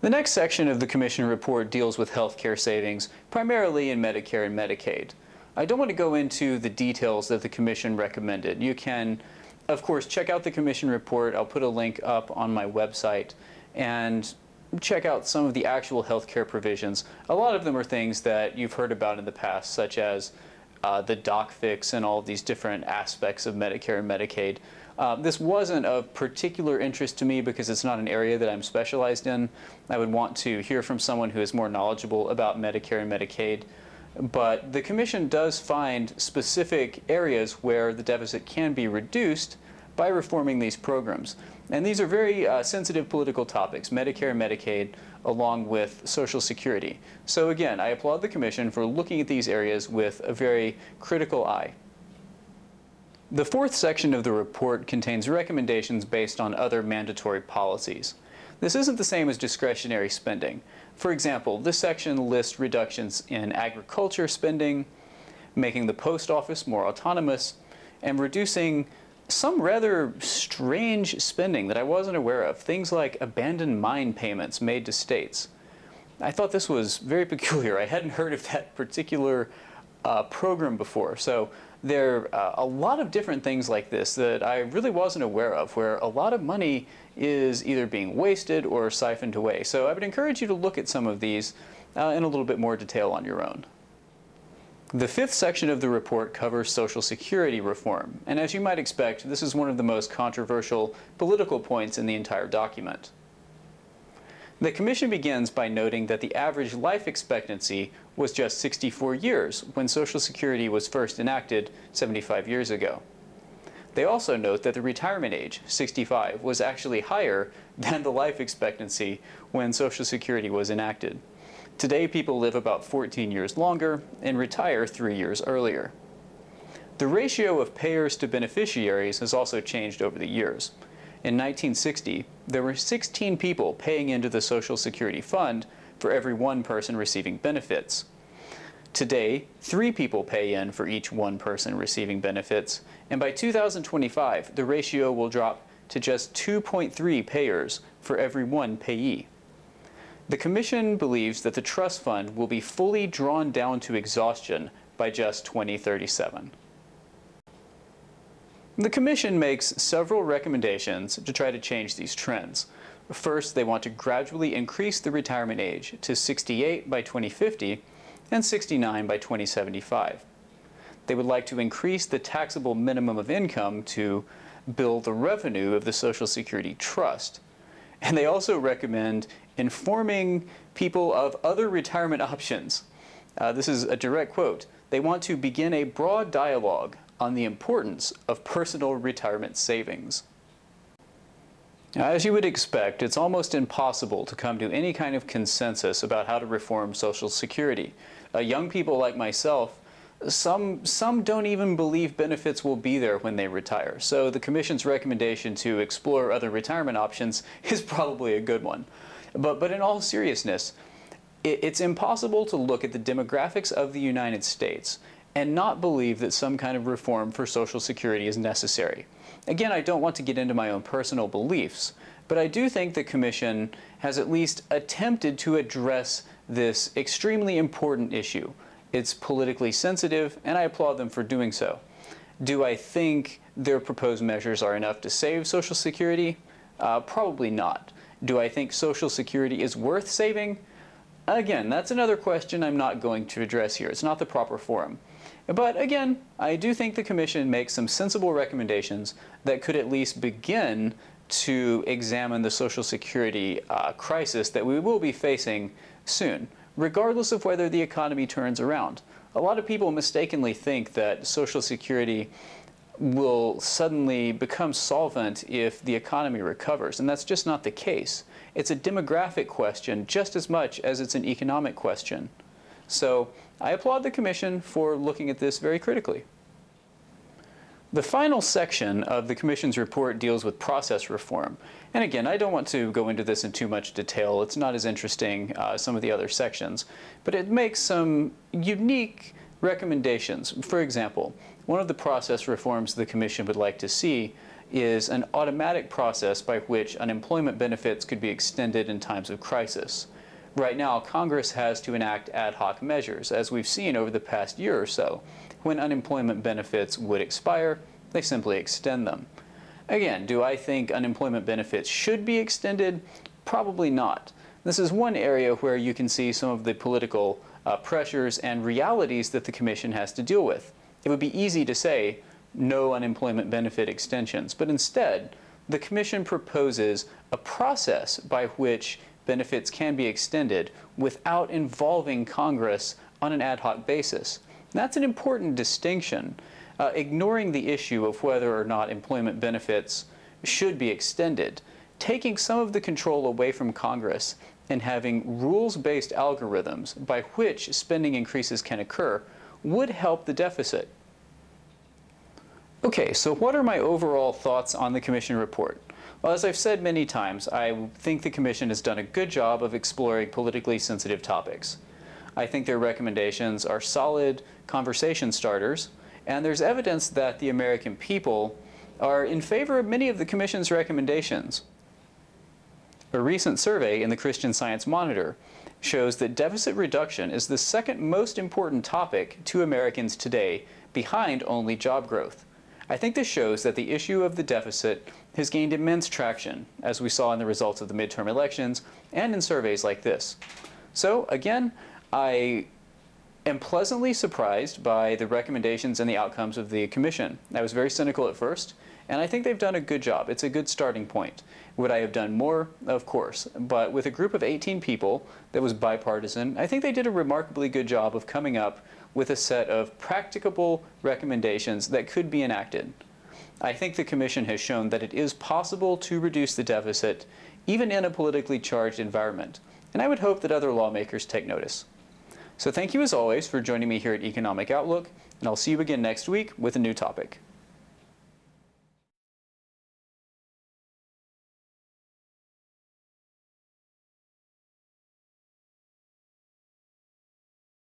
The next section of the Commission report deals with healthcare savings, primarily in Medicare and Medicaid. I don't want to go into the details that the Commission recommended. You can, of course, check out the Commission report. I'll put a link up on my website and check out some of the actual healthcare provisions. A lot of them are things that you've heard about in the past, such as the doc fix and all of these different aspects of Medicare and Medicaid. This wasn't of particular interest to me because it's not an area that I'm specialized in. I would want to hear from someone who is more knowledgeable about Medicare and Medicaid. But the Commission does find specific areas where the deficit can be reduced by reforming these programs. And these are very sensitive political topics, Medicare and Medicaid, along with Social Security. So again, I applaud the Commission for looking at these areas with a very critical eye. The fourth section of the report contains recommendations based on other mandatory policies. This isn't the same as discretionary spending. For example, this section lists reductions in agriculture spending, making the post office more autonomous, and reducing some rather strange spending that I wasn't aware of, things like abandoned mine payments made to states. I thought this was very peculiar. I hadn't heard of that particular program before. So there are a lot of different things like this that I really wasn't aware of, where a lot of money is either being wasted or siphoned away. So I would encourage you to look at some of these in a little bit more detail on your own. The fifth section of the report covers Social Security reform, and as you might expect, this is one of the most controversial political points in the entire document. The Commission begins by noting that the average life expectancy was just 64 years when Social Security was first enacted 75 years ago. They also note that the retirement age, 65, was actually higher than the life expectancy when Social Security was enacted. Today, people live about 14 years longer and retire 3 years earlier. The ratio of payers to beneficiaries has also changed over the years. In 1960, there were 16 people paying into the Social Security Fund for every one person receiving benefits. Today, 3 people pay in for each one person receiving benefits, and by 2025, the ratio will drop to just 2.3 payers for every one payee. The Commission believes that the trust fund will be fully drawn down to exhaustion by just 2037. The Commission makes several recommendations to try to change these trends. First, they want to gradually increase the retirement age to 68 by 2050 and 69 by 2075. They would like to increase the taxable minimum of income to build the revenue of the Social Security Trust. And they also recommend informing people of other retirement options. This is a direct quote. They want to begin a broad dialogue on the importance of personal retirement savings. Now, as you would expect, it's almost impossible to come to any kind of consensus about how to reform Social Security. Young people like myself, some don't even believe benefits will be there when they retire. So the Commission's recommendation to explore other retirement options is probably a good one. But in all seriousness, it's impossible to look at the demographics of the United States and not believe that some kind of reform for Social Security is necessary. Again, I don't want to get into my own personal beliefs, but I do think the Commission has at least attempted to address this extremely important issue. It's politically sensitive, and I applaud them for doing so. Do I think their proposed measures are enough to save Social Security? Probably not. Do I think Social Security is worth saving? Again, that's another question I'm not going to address here. It's not the proper forum. But again, I do think the Commission makes some sensible recommendations that could at least begin to examine the Social Security crisis that we will be facing soon, regardless of whether the economy turns around. A lot of people mistakenly think that Social Security will suddenly become solvent if the economy recovers, and that's just not the case. It's a demographic question just as much as it's an economic question. So I applaud the Commission for looking at this very critically. The final section of the Commission's report deals with process reform. And again, I don't want to go into this in too much detail. It's not as interesting as some of the other sections. But it makes some unique recommendations. For example, one of the process reforms the Commission would like to see is an automatic process by which unemployment benefits could be extended in times of crisis. Right now, Congress has to enact ad hoc measures, as we've seen over the past year or so. When unemployment benefits would expire, they simply extend them. Again, do I think unemployment benefits should be extended? Probably not. This is one area where you can see some of the political pressures and realities that the Commission has to deal with. It would be easy to say no unemployment benefit extensions, but instead, the Commission proposes a process by which benefits can be extended without involving Congress on an ad hoc basis. That's an important distinction. Ignoring the issue of whether or not employment benefits should be extended, taking some of the control away from Congress and having rules-based algorithms by which spending increases can occur would help the deficit. Okay, so what are my overall thoughts on the Commission report? Well, as I've said many times, I think the Commission has done a good job of exploring politically sensitive topics. I think their recommendations are solid conversation starters, and there's evidence that the American people are in favor of many of the Commission's recommendations. A recent survey in the Christian Science Monitor shows that deficit reduction is the second most important topic to Americans today, behind only job growth. I think this shows that the issue of the deficit has gained immense traction, as we saw in the results of the midterm elections and in surveys like this. So again, I am pleasantly surprised by the recommendations and the outcomes of the Commission. I was very cynical at first, and I think they've done a good job. It's a good starting point. Would I have done more? Of course. But with a group of 18 people that was bipartisan, I think they did a remarkably good job of coming up with a set of practicable recommendations that could be enacted. I think the Commission has shown that it is possible to reduce the deficit, even in a politically charged environment. And I would hope that other lawmakers take notice. So thank you as always for joining me here at Economic Outlook, and I'll see you again next week with a new topic.